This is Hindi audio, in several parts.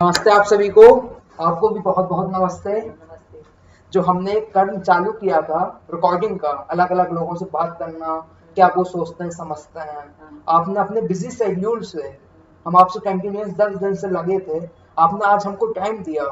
नमस्ते आप सभी को। आपको भी बहुत बहुत नमस्ते। नमस्ते। जो हमने कर्म चालू किया था रिकॉर्डिंग का, अलग अलग लोगों से बात करना, क्या वो सोचते हैं समझते हैं, हाँ। आपने अपने बिजी शेड्यूल से, हम आपसे कंटिन्यूस 10 दिन से लगे थे, आपने आज हमको टाइम दिया,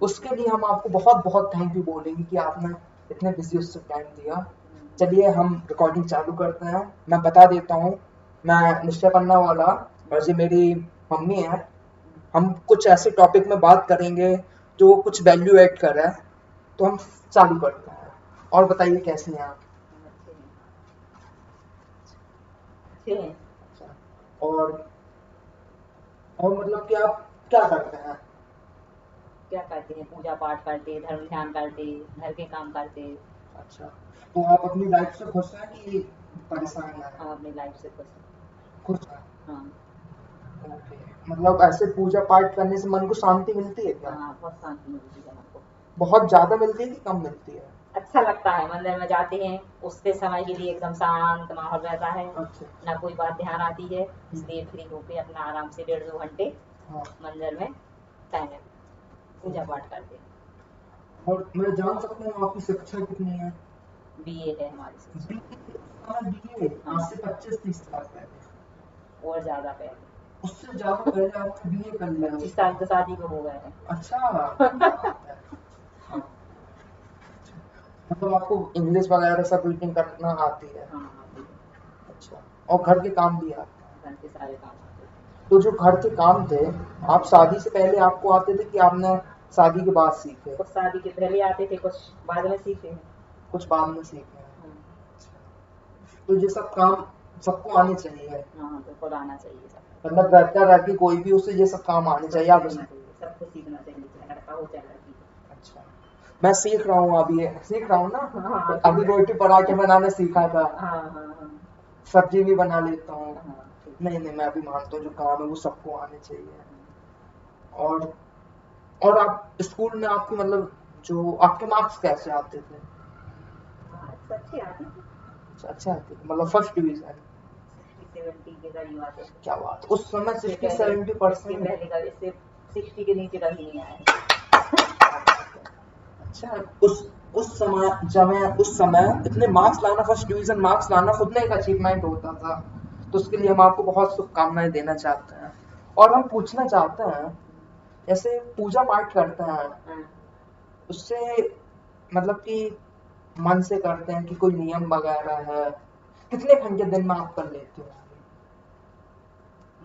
उसके लिए हम आपको बहुत बहुत थैंक यू बोलेंगे कि आपने इतने बिजी उससे टाइम दिया। चलिए हम रिकॉर्डिंग चालू करते हैं। मैं बता देता हूँ, मैं निश्चय पन्ना वाला और ये मेरी मम्मी है। हम कुछ ऐसे टॉपिक में बात करेंगे जो कुछ वैल्यू ऐड कर रहा है, तो हम चालू करते हैं। और बताइए कैसे हैं आप? हम अच्छे हैं। अच्छे हैं। अच्छा। और मतलब कि आप क्या करते हैं? क्या करते हैं? पूजा पाठ करते, धर्म ध्यान करते, घर के काम करते। अच्छा, तो आप अपनी लाइफ से खुश हैं कि परेशान हैं? हम अपनी लाइफ से खुश हैं। खुश हैं। हाँ। ओके। मतलब ऐसे पूजा पाठ करने से मन को शांति मिलती है क्या? हाँ, बहुत शांति मिलती है हमको। बहुत ज्यादा मिलती है कि कम मिलती है? अच्छा लगता है, मंदिर में जाते हैं, उसके समय के लिए एकदम शांत माहौल रहता है। अच्छा। ना कोई बात ध्यान आती है, इसलिए फ्री होके अपना आराम से 1.5-2 घंटे हाँ। मंदिर में टाइम पूजा पाठ करते हैं। और मैं जान सकता हूँ आपकी शिक्षा कितनी है? बीए है हमारी शिक्षा। बीए आज हाँ। से 25-30 साल पहले? और ज्यादा पहले। उससे ज्यादा पहले आपने बीए कर लिया 25 साल होगा। तो शादी को हो गए हैं। अच्छा, क्या बात है। हाँ। मतलब आपको इंग्लिश वगैरह सब रीडिंग करना आती है? हाँ, आती है। अच्छा। और घर के काम भी आते हैं? घर के सारे काम आते हैं। तो जो घर के काम थे, आप शादी से पहले आपको आते थे कि आपने शादी के बाद सीखे? कुछ शादी के पहले आते थे, कुछ बाद में सीखे हैं। कुछ बाद में सीखे हैं। हाँ। तो ये सब काम सबको आने चाहिए? हाँ, बिल्कुल आना चाहिए सबको। मतलब रहता रह के कोई भी उसे ये सब काम आने चाहिए, सब आप सीखना उसमें। चाहिए, सबको सीखना चाहिए, चाहे लड़का हो चाहे लड़की हो। अच्छा। मैं सीख रहा हूँ, अभी सीख रहा हूँ हाँ, ना। ठीक अभी है। रोटी पराठे बनाने सीखा था। हाँ, हाँ, हाँ। सब्जी भी बना लेता हूँ। हाँ, ठीक है। नहीं नहीं, मैं भी मानता हूँ जो काम है वो सबको आने चाहिए। और आप स्कूल में आपकी मतलब जो आपके मार्क्स कैसे आते थे? मार्क्स अच्छे आते थे। अच्छा, अच्छे आते थे मतलब फर्स्ट डिवीजन? 60-70 के करीब आते थे। क्या बात, उस समय इसके सिक्सटी पहले सेवेंटी इसके परसेंट पहले का इससे 60 के नीचे कभी नहीं आए। अच्छा। उस समय इतने मार्क्स लाना, फर्स्ट डिवीजन मार्क्स लाना खुद में एक अचीवमेंट होता था। तो उसके लिए हम आपको बहुत शुभकामनाएं देना चाहते हैं। और हम पूछना चाहते हैं, जैसे पूजा पाठ करते हैं, हाँ। उससे मतलब कि मन से करते हैं कि कोई नियम वगैरह है? कितने घंटे दिन में आप कर लेते हो?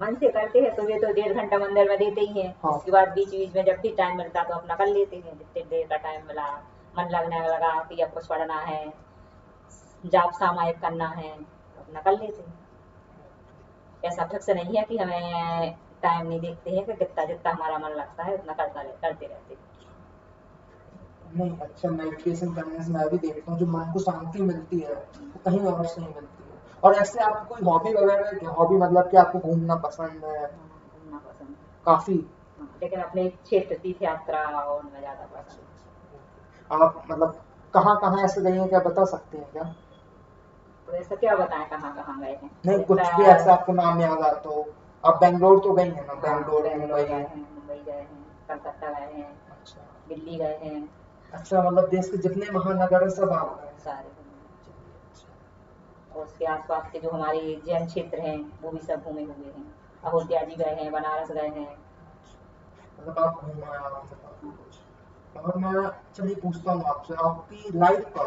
मन से करते हैं तो ये तो 1.5 घंटा मंदिर में देते ही हैं। हाँ। इसके बाद बीच बीच में जब भी टाइम मिलता तो अपना कर लेते हैं, जितने देर का टाइम मिला, मन लगने लगा कि अब कुछ पढ़ना है, जाप सामायिक करना है, तो अपना कर लेते हैं। ऐसा फिक्स नहीं है कि हमें टाइम नहीं देखते हैं, कि जितना जितना हमारा मन लगता है उतना करते रहते हैं। नहीं, अच्छा, मेडिटेशन करने से मैं भी देखता हूँ जो मन को शांति मिलती है वो कहीं और से नहीं मिलती है। और ऐसे आपको कोई हॉबी वगैरह है क्या? हॉबी मतलब कि आपको घूमना पसंद है? हाँ, घूमना पसंद है। काफी। हाँ, लेकिन अपने क्षेत्र तीर्थ यात्रा और में ज्यादा अच्छा, पसंद है। अच्छा। आप मतलब कहाँ कहाँ ऐसे गई हैं, क्या बता सकते हैं क्या? तो ऐसा क्या बताएं कहाँ कहाँ गए हैं, नहीं, कुछ भी अधिकतर। ऐसा आपको नाम याद आता हो। आप बेंगलोर तो गई हैं ना? हाँ, बेंगलोर, बेंगलोर मुंबई। गए हैं, मुंबई गए हैं, कलकत्ता गए हैं, अच्छा। दिल्ली गए हैं। अच्छा, मतलब देश के जितने महानगर है सब आप हाँ, गए हैं। सारे घूमे हैं। चलिए, अच्छा। और उसके आसपास के जो हमारे जैन क्षेत्र हैं वो भी सब घूमे हुए हैं। अयोध्या जी गए हैं, बनारस गए हैं। मतलब आप घूमा है आपने काफी कुछ। और मैं, चलिए पूछता हूँ आपसे, आपकी लाइफ का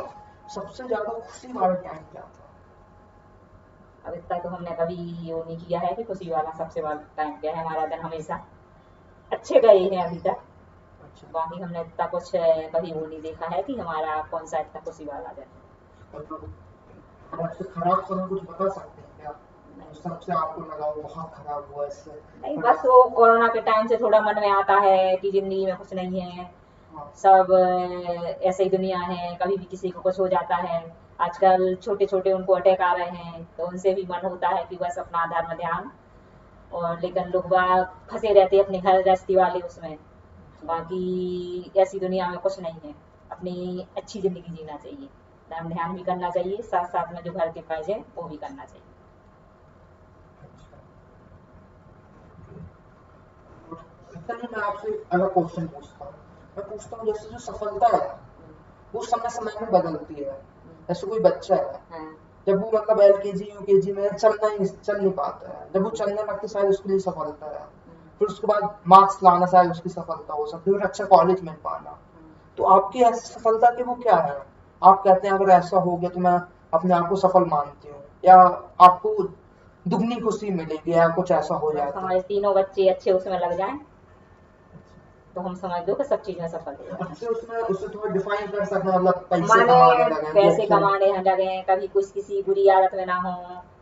सबसे ज्यादा खुशी वाला टाइम क्या था? अब इतना तो हमने कभी वो नहीं किया है कि खुशी वाला सबसे वाला टाइम क्या है, हमारा दिन हमेशा अच्छे गए हैं अभी तक। अच्छा। बाकी हमने इतना कुछ कभी वो नहीं देखा है कि हमारा कौन सा इतना खुशी वाला दिन है। मतलब आपसे खराब समय कुछ बता सकते हैं क्या? जो नहीं। सबसे आपको लगा हो बहुत खराब हुआ इससे? नहीं, बस खराब। वो कोरोना के टाइम से थोड़ा मन में आता है कि जिंदगी में कुछ नहीं है, हाँ। सब ऐसे ही दुनिया है, कभी भी किसी को कुछ हो जाता है। आजकल छोटे छोटे उनको अटैक आ रहे हैं, तो उनसे भी मन होता है कि बस अपना धर्म ध्यान। और लेकिन लोग बाग फंसे रहते हैं अपने घर गृहस्थी वाले उसमें। बाकी ऐसी दुनिया में कुछ नहीं है। अपनी अच्छी जिंदगी जीना चाहिए, धर्म ध्यान भी करना चाहिए, साथ साथ में जो घर के फर्ज है वो भी करना चाहिए। अच्छा। चलिए मैं आपसे अलग क्वेश्चन पूछता हूँ। मैं पूछता हूँ जैसे जो सफलता है वो समय समय में बदलती है। जैसे कोई बच्चा है, हाँ, जब वो मतलब एलकेजी यूकेजी में चल नहीं पाता है, जब वो चलने लगता है शायद उसके लिए सफलता है। फिर उसके बाद मार्क्स लाना शायद उसकी सफलता हो सकती है, फिर अच्छा कॉलेज मिल पाना। तो आपकी ऐसी सफलता की वो क्या है? आप कहते हैं अगर ऐसा हो गया तो मैं अपने आप को सफल मानती हूँ, या आपको दुगनी खुशी मिलेगी या कुछ ऐसा हो बस जाए तो? हमारे तीनों बच्चे अच्छे उसमें लग जाएं तो हम समझ लो कि सब चीज में सफल हो जाते हैं। अच्छे उसमें उससे थोड़ा डिफाइन कर सकते हैं, मतलब पैसे माने कमाने लगे कि पैसे अच्छे। कमाने लगे, कभी कुछ किसी बुरी आदत में ना हो,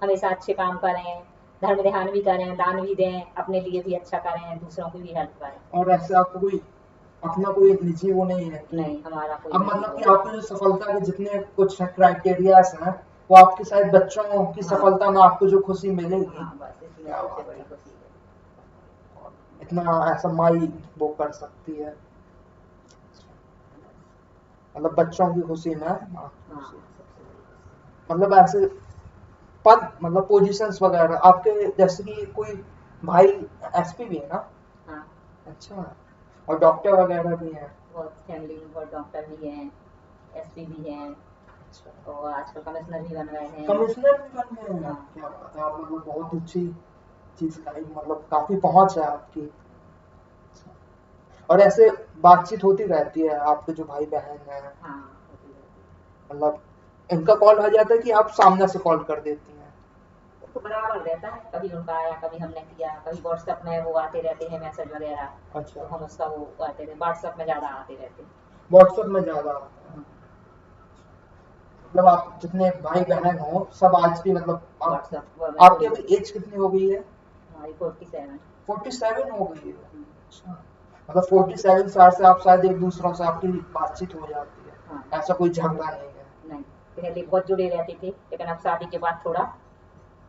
हमेशा अच्छे काम करें, धर्म ध्यान भी करें, दान भी दें, अपने लिए भी अच्छा करें, दूसरों की भी हेल्प करें। और ऐसे आपको कोई अपना कोई निजी वो नहीं है कि नहीं, हमारा कोई अब निजी मतलब वो कि नहीं। आपकी जो सफलता के जितने कुछ क्राइटेरियाज हैं वो आपके शायद बच्चों की हाँ, सफलता में आपको जो खुशी मिलेगी। हाँ, बस इसमें क्या सबसे बात बड़ी है, खुशी है। इतना ऐसा माई वो कर सकती है, मतलब बच्चों की खुशी में आपकी हाँ, खुशी। सबसे बड़ी खुशी। मतलब ऐसे पद मतलब पोजीशंस वगैरह आपके, जैसे कि कोई भाई एसपी भी है ना? हाँ, अच्छा, और डॉक्टर वगैरह भी हैं? बहुत फैमिली में बहुत डॉक्टर भी हैं, एसपी भी हैं, अच्छा, और आजकल कमिश्नर भी बन गए हैं। कमिश्नर भी बन गए हैं? हाँ, क्या बात है, आप मतलब बहुत अच्छी चीज का मतलब काफी पहुंच है आपकी। और ऐसे बातचीत होती रहती है आपके जो भाई बहन हैं, हाँ, होती रहती है। मतलब इनका कॉल आ जाता है कि आप सामने से कॉल कर देती हैं? तो बराबर रहता है, कभी उनका आया, कभी हमने किया, कभी व्हाट्सएप में वो आते रहते हैं मैसेज वगैरह, अच्छा, तो हम उसका वो आते रहते, व्हाट्सएप में ज़्यादा आते रहते हैं। व्हाट्सएप में ज्यादा आता है? हाँ, मतलब आप जितने भाई बहन हो सब आज भी मतलब आप, व्हाट्सएप में आपकी थोड़ी। अभी एज कितनी हो गई है? हमारी 47। 47 हो गई है? अच्छा, मतलब 47 साल से आप शायद एक दूसरों से आपकी बातचीत हो जाती हाँ, है, ऐसा कोई झगड़ा नहीं है? नहीं, पहले बहुत जुड़े रहते थे, लेकिन अब शादी के बाद थोड़ा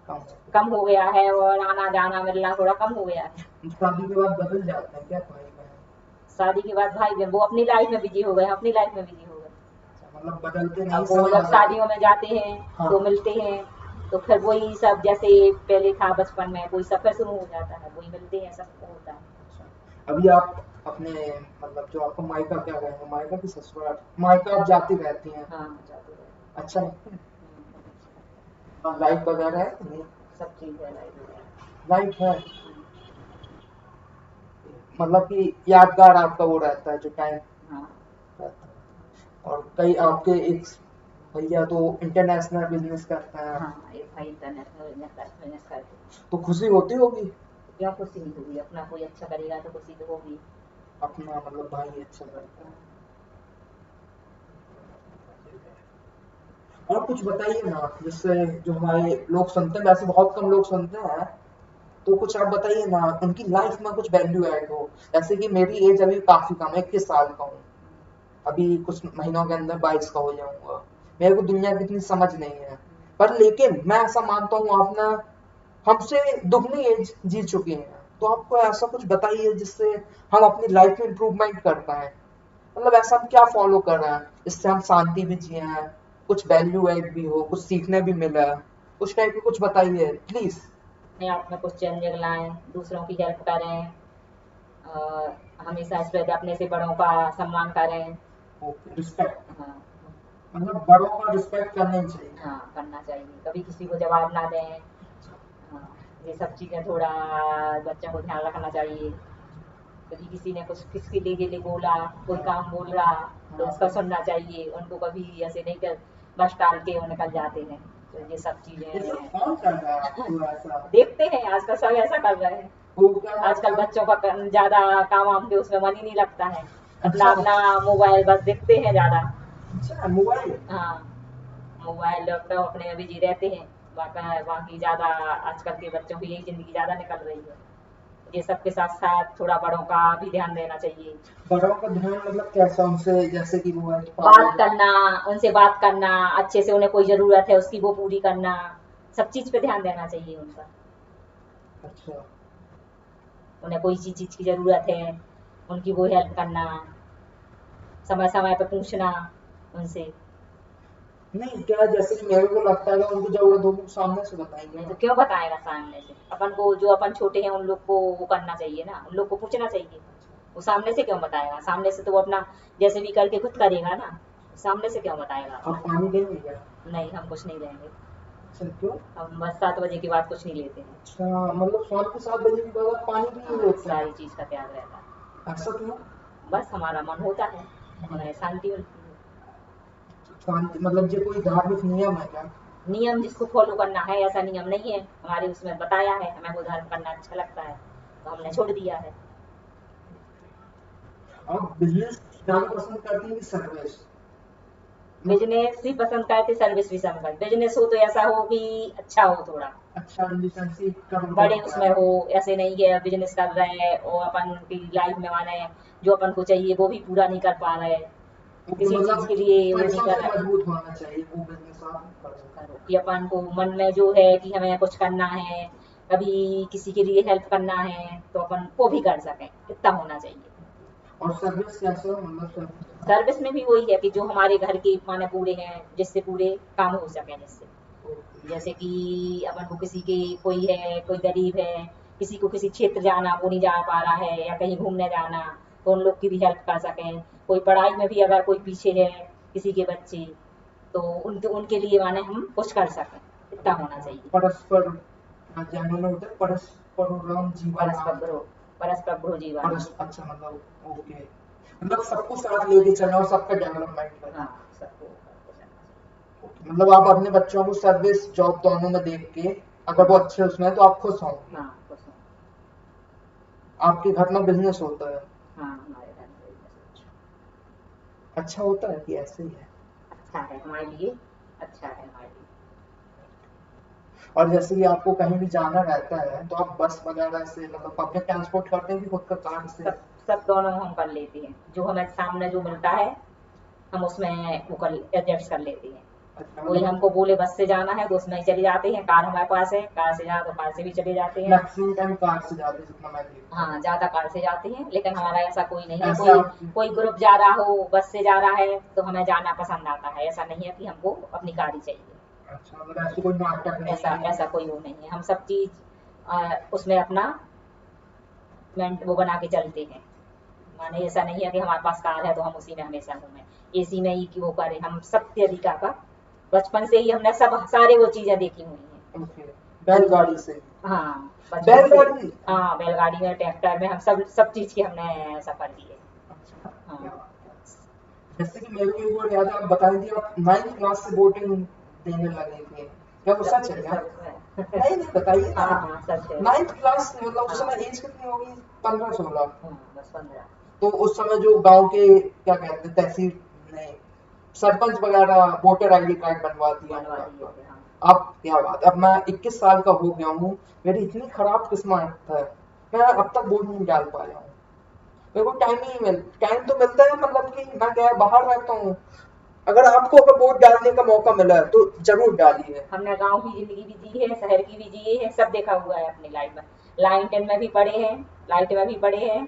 कम? कम हो गया है, और आना जाना मिलना थोड़ा कम हो गया है। शादी के बाद बदल जाते हैं क्या भाई बहन? शादी के बाद भाई बहन वो अपनी लाइफ में बिजी हो गए, अपनी लाइफ में बिजी हो गए। अच्छा, मतलब बदलते नहीं, अब वो समय जब बदल। शादियों में जाते हैं हाँ, तो मिलते हैं, तो फिर वही सब जैसे पहले था बचपन में कोई सफर शुरू हो जाता है, वही मिलते हैं, सब होता है। अच्छा। अभी आप अपने मतलब जो आपका मायका क्या कहेंगे, मायका की ससुराल, मायका आप जाती रहती हैं? हाँ, जाते रहते हैं। अच्छा लगता है? बहुत अच्छा लगता हाँ, लाइफ वगैरह है कि नहीं? है, सब चीज़ है लाइफ वगैरह। लाइफ है, हाँ, मतलब कि यादगार आपका वो रहता है जो टाइम हाँ, रहता है। और कई आपके एक भैया तो इंटरनेशनल बिजनेस करते हैं, हाँ, एक भाई इंटरनेशनल बिजनेस करते हैं। तो खुशी होती होगी? तो क्यों खुशी नहीं होगी, अपना कोई अच्छा करेगा तो खुशी तो होगी। अपना मतलब भाई अच्छा करता हाँ, है। और कुछ बताइए ना, जिससे जो हमारे लोग सुनते हैं, वैसे बहुत कम लोग सुनते हैं, तो कुछ आप बताइए ना उनकी लाइफ में कुछ वैल्यू ऐड हो। जैसे कि मेरी एज अभी काफी कम है, 21 साल का हूँ, अभी कुछ महीनों के अंदर 22 का हो जाऊंगा। मेरे को दुनिया की इतनी समझ नहीं है, पर लेकिन मैं ऐसा मानता हूँ आप ना हमसे दुगनी एज जी चुके हैं, तो आपको ऐसा कुछ बताइए जिससे हम अपनी लाइफ में इम्प्रूवमेंट कर पाए। मतलब ऐसा हम क्या फॉलो कर रहे हैं जिससे हम शांति भी जिए हैं, कुछ वैल्यू ऐड भी हो, कुछ सीखने भी मिला है, उस टाइप की कुछ बताइए प्लीज। अपने आप में कुछ चेंज लाएं, दूसरों की हेल्प करें, और हमेशा इस वजह अपने से बड़ों का सम्मान करें। ओके, रिस्पेक्ट, हाँ, मतलब बड़ों का रिस्पेक्ट करना चाहिए। हाँ, करना चाहिए, कभी किसी को जवाब ना दें। हाँ, ये सब चीज़ें थोड़ा बच्चों को ध्यान रखना चाहिए। कभी किसी ने कुछ किसके लिए बोला, कोई हाँ, काम बोल रहा, तो हाँ, उसका सुनना चाहिए, उनको कभी ऐसे नहीं कर बस टाल के वो निकल जाते हैं। तो ये सब ये चीज़ें सब कौन कर रहा है आपको ऐसा? देखते हैं आजकल सब ऐसा कर रहे हैं। वो क्या आजकल मतलब? बच्चों का ज़्यादा काम वाम के उसमें मन ही नहीं लगता है, अपना अच्छा, अपना मोबाइल बस देखते हैं ज़्यादा। अच्छा मोबाइल। हाँ, मोबाइल लैपटॉप अपने में बिजी रहते हैं, बाकी बाकी ज़्यादा आजकल के बच्चों की यही ज़िंदगी ज़्यादा निकल रही है। ये सब के साथ साथ थोड़ा बड़ों का भी ध्यान देना चाहिए। बड़ों का ध्यान मतलब कैसा, उनसे जैसे कि वो है बात पापा। करना, उनसे बात करना अच्छे से, उन्हें कोई ज़रूरत है उसकी वो पूरी करना, सब चीज़ पे ध्यान देना चाहिए उनका। अच्छा, उन्हें कोई चीज़ की ज़रूरत है, उनकी वो हेल्प करना, समय समय पे पूछना उनसे। नहीं क्या, जैसे कि मेरे को लगता है उनको जरूरत होगी तो सामने से बताएंगे नहीं तो ना। क्यों बताएगा सामने से, अपन को जो अपन छोटे हैं उन लोग को वो करना चाहिए ना, उन लोग को पूछना चाहिए। वो सामने से क्यों बताएगा? सामने से तो वो अपना जैसे भी करके खुद करेगा ना, सामने से क्यों बताएगा? आप पानी देंगे क्या? नहीं, हम कुछ नहीं लेंगे। अच्छा क्यों? हम बस 7 बजे के बाद कुछ नहीं लेते हैं। अच्छा मतलब शाम के 7 बजे के बाद आप पानी भी नहीं हाँ, लेते हैं? सारी चीज का त्याग रहता है। ऐसा क्यों? बस हमारा मन होता है, हमें शांति मिलती है। शांति मतलब जो कोई धार्मिक नियम है क्या? नियम जिसको फॉलो करना है, ऐसा नियम नहीं है हमारे उसमें बताया है, हमें वो धर्म करना अच्छा लगता है तो हमने छोड़ दिया है। आप बिजनेस जाना पसंद करते हैं कि सर्विस? बिजनेस भी पसंद करते, सर्विस भी पसंद करते। बिजनेस हो तो ऐसा हो कि अच्छा हो, थोड़ा अच्छा रिलेशनशिप का बड़े मतलब क्या उसमें है? हो, ऐसे नहीं कि बिजनेस कर रहे हैं और अपन की लाइफ में माने जो अपन को चाहिए वो भी पूरा नहीं कर पा रहे, ओके किसी चीज मतलब के लिए वो नहीं पैसों कर से रहे। मजबूत होना चाहिए वो बिजनेस आप कर सकते करो कि अपन को मन में जो है कि हमें कुछ करना है, कभी किसी के लिए हेल्प करना है तो अपन वो भी कर सकें, इतना होना चाहिए। हैं। और सर्विस कैसे मतलब सर्विस? सर्विस में भी वही है कि जो हमारे घर के माने पूरे हैं, जिससे पूरे काम हो सके, जिससे जैसे कि अपन को किसी के कोई है, कोई गरीब है, किसी को किसी क्षेत्र जाना वो नहीं जा पा रहा है या कहीं घूमने जाना, तो उन लोग की भी हेल्प कर सकें। कोई पढ़ाई में भी अगर कोई पीछे है किसी के बच्चे, तो उनके उनके लिए माने हम कुछ कर सकें, इतना होना चाहिए। परस्पर जैनों में होता है परस्पर जीवन परस्पर परस्पर भ्रो जीवन। अच्छा मतलब ओके मतलब सबको साथ लेके चलना और सबका डेवलपमेंट करना। हाँ, सबको करके चलना चाहिए। ओके मतलब आप अपने बच्चों को सर्विस जॉब दोनों में देख के अगर वो अच्छे उसमें है तो आप खुश होंगे। हाँ, खुश हूँ। आपके घर में बिजनेस होता है? हाँ, हमारे घर में business अच्छा होता है कि ऐसे ही है? अच्छा है हमारे लिए, अच्छा है हमारे लिए। और जैसे कि आपको कहीं भी जाना रहता है तो आप बस वगैरह से मतलब पब्लिक ट्रांसपोर्ट करते हैं कि खुद का कार से? सब सब दोनों हम कर लेते हैं, जो हमें सामने जो मिलता है हम उसमें वो कर एडजस्ट कर लेते हैं। अच्छा कोई मतलब हमको बोले बस से जाना है तो उसमें ही चले जाते हैं, कार हमारे पास है, कार से जाना तो कार से भी चले जाते हैं। मैक्सिमम टाइम कार से जाते हैं जितना मैं देखता हूँ। हाँ, ज्यादा कार से जाते हैं, लेकिन हमारा ऐसा कोई नहीं है। ऐसे कोई आप कोई ग्रुप जा रहा हो बस से जा रहा है तो हमें जाना पसंद आता है, ऐसा नहीं है कि हमको अपनी कार ही चाहिए। अच्छा मतलब ऐसे कोई नाटक नहीं ऐसा है? ऐसा कोई वो नहीं है, हम सब चीज उसमें अपना वो बना के चलते हैं। माने ऐसा नहीं है कि हमारे पास कार है तो हम उसी में हमेशा घूमें, एसी में ही कि वो करें। हम सब तरीका का बचपन से ही हमने सब सारे वो चीजें देखी हुई हैं। ओके बैलगाड़ी से? हाँ, बचपन से। बैलगाड़ी? हाँ, बैलगाड़ी में, ट्रैक्टर में, हम सब सब चीज की हमने सफर किए। अच्छा क्या हाँ। बात है। जैसे कि मेरे को एक बार याद है आप बता रही थी आप 9th क्लास से बोटिंग देने लगे थे क्या वो सच है क्या? नहीं नहीं बताइए ना। हाँ हाँ, सच है। 9th क्लास से मतलब उस हाँ समय एज कितनी होगी? 15-16? हाँ, बस 15। तो उस समय जो गांव के क्या कहते हैं तहसील नहीं सरपंच वगैरह वोटर आईडी कार्ड बनवा दिया बनवा होगा दिए आपका? थे, हाँ। अब क्या बात अब मैं 21 साल का हो गया हूँ मेरी इतनी खराब किस्मत है मैं अब तक वोट नहीं डाल पाया हूँ। मेरे को टाइम नहीं मिल टाइम तो मिलता है मतलब कि मैं क्या बाहर रहता हूँ। अगर वोट डालने का मौका मिला है तो जरूर डालिए। हमने गांव की जिंदगी भी जी है, शहर की भी जी है, सब देखा हुआ है अपनी लाइफ में। लाइट में भी पढ़े हैं, लाइट में भी पढ़े हैं।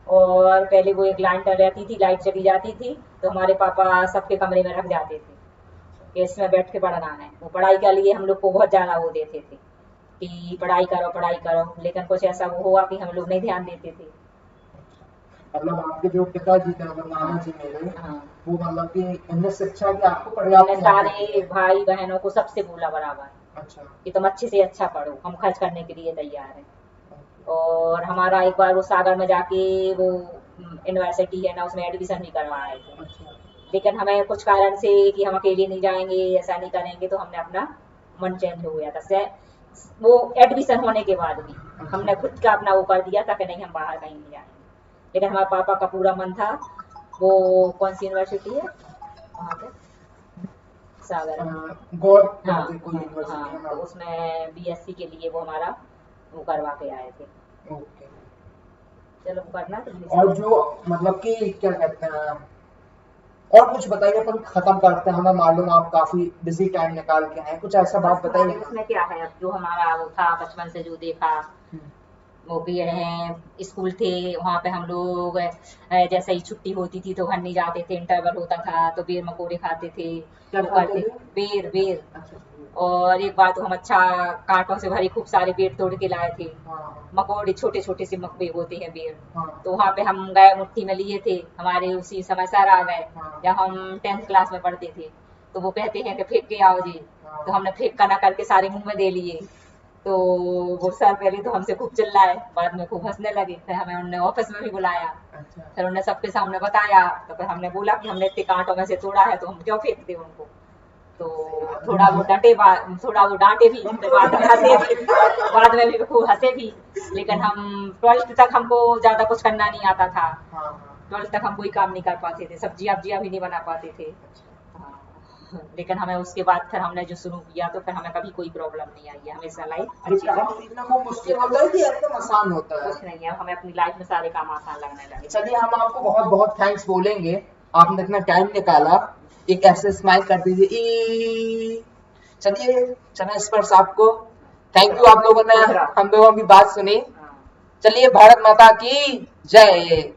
और पहले वो एक लाइट रहती थी, लाइट चली जाती थी तो हमारे पापा सबके कमरे में रख जाते थे कि इसमें बैठ के पढ़ना है। वो पढ़ाई के लिए हम लोग को बहुत ज्यादा वो देते थे कि पढ़ाई करो, लेकिन कुछ ऐसा वो हुआ कि हम लोग नहीं ध्यान देते थे। मतलब आपके जो पिताजी थे मतलब हाँ नाना जी मेरे हाँ, वो मतलब कि उन्हें शिक्षा की आपको हमने पर्याप्त मौके सारे दिए? भाई बहनों को सबसे बोला बराबर अच्छा कि तुम अच्छे से अच्छा पढ़ो, हम खर्च करने के लिए तैयार हैं। ओके और हमारा एक बार वो सागर में जाके वो यूनिवर्सिटी है ना, उसमें एडमिशन भी करवाए थे। अच्छा लेकिन हमें कुछ कारण से कि हम अकेले नहीं जाएंगे, ऐसा नहीं करेंगे, तो हमने अपना मन चेंज हो गया था। वो एडमिशन होने के बाद भी अच्छा हमने खुद का अपना वो कर दिया था कि नहीं, हम बाहर कहीं नहीं जाएंगे। लेकिन हमारे पापा का पूरा मन था। वो कौन सी यूनिवर्सिटी है वहाँ पे, सागर में। गौर हाँ करके कोई हाँ यूनिवर्सिटी है हाँ, ना? तो उसमें बीएससी के लिए वो हमारा वो करवा के आए थे। ओके चलो करना तो और जो मतलब कि क्या कहते हैं और कुछ बताइए अपन खत्म करते हैं हमें मालूम आप काफी बिजी टाइम निकाल के आए कुछ ऐसा बस बात हमारे बताइए ना। उसमें क्या है, अब जो हमारा वो था बचपन से जो देखा, वो पेड़ हैं, स्कूल थे वहाँ पे हम लोग जैसे ही छुट्टी होती थी तो घर नहीं जाते थे, इंटरवल होता था तो बेर मकोड़े खाते थे, क्या वो खाते करते थे? बेर बेर। अच्छा। और एक बार तो हम अच्छा कांटों से भरे खूब सारे बेर तोड़ के लाए थे, हाँ मकोड़े छोटे छोटे से मकबे होते हैं बेर। हाँ तो वहाँ पे हम गए, मुट्ठी में लिए थे, हमारे उसी समय सर आ गए हाँ जब हम 10th क्लास में पढ़ते थे। तो वो कहते हैं कि फेंक के आओ जी। तो हाँ। हमने फेंक का ना करके सारे मुंह में दे लिए। तो वो सर पहले तो हमसे खूब चिल्लाए, बाद में खूब हंसने लगे, फिर हमें उन्होंने ऑफिस में भी बुलाया, अच्छा। फिर उन्होंने सबके सामने बताया। तो फिर हमने बोला कि हमने इतने कांटों में से तोड़ा है तो हम क्यों फेंक दें उनको। तो थोड़ा वो थोड़ा वो डांटे भी, फिर बाद में हंसे भी, बाद में भी खूब हंसे भी। लेकिन हम 12th तक हमको ज्यादा कुछ करना नहीं आता था, हाँ हाँ। 12th तक हम कोई काम नहीं कर पाते थे, सब्जी अब्जियां भी नहीं बना पाते थे। अच्छा। हाँ, लेकिन हमें उसके बाद फिर हमने जो शुरू किया तो फिर हमें कभी कोई प्रॉब्लम नहीं आई है, हमेशा लाइफ ये अच्छी काम चली। सीखना बहुत मुश्किल होता है कि एकदम आसान होता है? कुछ नहीं है, हमें अपनी लाइफ में सारे काम आसान लगने लगे। चलिए हम आपको बहुत बहुत थैंक्स बोलेंगे, आपने इतना टाइम निकाला। एक ऐसे स्माइल कर दीजिए ई। चलिए चना स्पर्श आपको, थैंक यू, आप लोगों ने हम लोगों की बात सुनी। हाँ। चलिए भारत माता की जय।